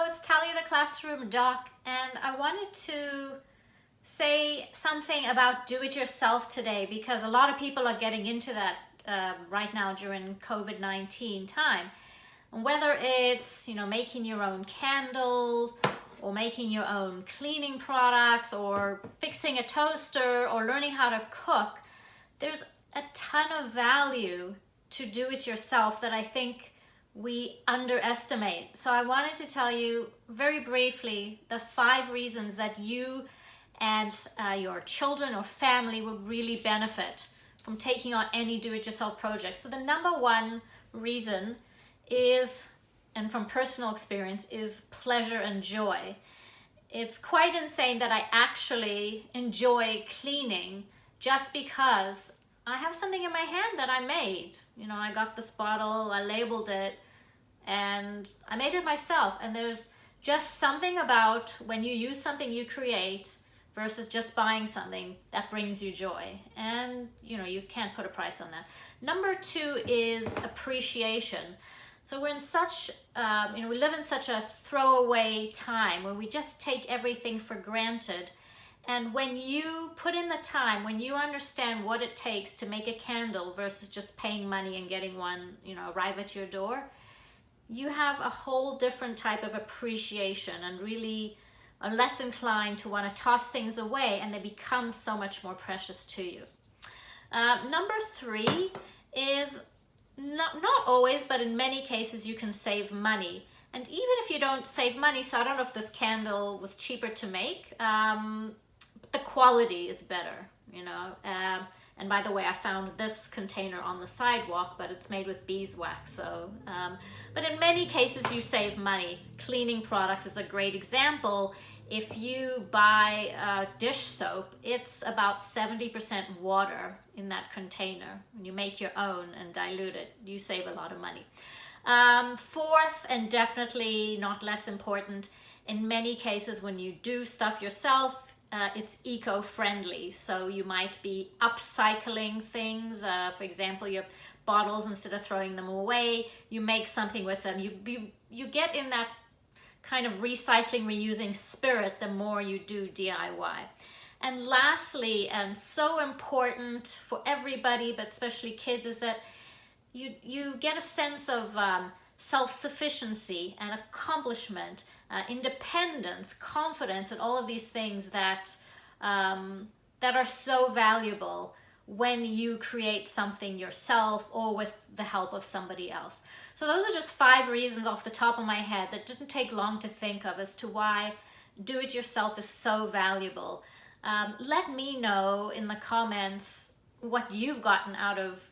it's Talia the Classroom Doc, and I wanted to say something about do-it-yourself today because a lot of people are getting into that right now during COVID-19 time. Whether it's, making your own candles or making your own cleaning products or fixing a toaster or learning how to cook, there's a ton of value to do it yourself that I think we underestimate. So I wanted to tell you very briefly the 5 reasons that you and your children or family will really benefit from taking on any do-it-yourself project. So the number 1 reason is, and from personal experience, is pleasure and joy. It's quite insane that I actually enjoy cleaning just because I have something in my hand that I made. I got this bottle, I labeled it, and I made it myself. And there's just something about when you use something you create versus just buying something that brings you joy. And you can't put a price on that. Number 2 is appreciation. So we're in such, we live in such a throwaway time where we just take everything for granted. And when you put in the time, when you understand what it takes to make a candle versus just paying money and getting one, arrive at your door, you have a whole different type of appreciation and really are less inclined to want to toss things away, and they become so much more precious to you. Number 3 is not always, but in many cases you can save money. And even if you don't save money, so I don't know if this candle was cheaper to make, the quality is better, and by the way, I found this container on the sidewalk, but it's made with beeswax. So, but in many cases you save money. Cleaning products is a great example. If you buy dish soap, it's about 70% water in that container. When you make your own and dilute it, you save a lot of money. 4th, and definitely not less important, in many cases when you do stuff yourself, it's eco-friendly. So you might be upcycling things. For example, your bottles, instead of throwing them away, you make something with them. You get in that kind of recycling, reusing spirit the more you do DIY. And lastly, and so important for everybody, but especially kids, is that you get a sense of self-sufficiency and accomplishment, independence, confidence, and all of these things that are so valuable when you create something yourself or with the help of somebody else. So those are just 5 reasons off the top of my head that didn't take long to think of as to why do-it-yourself is so valuable. Let me know in the comments what you've gotten out of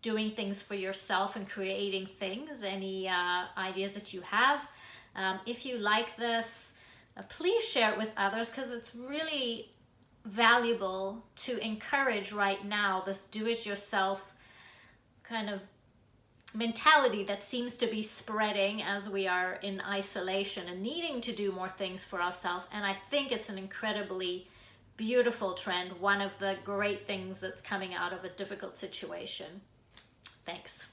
doing things for yourself and creating things, any ideas that you have. If you like this, please share it with others, because it's really valuable to encourage right now this do-it-yourself kind of mentality that seems to be spreading as we are in isolation and needing to do more things for ourselves. And I think it's an incredibly beautiful trend, one of the great things that's coming out of a difficult situation. Thanks.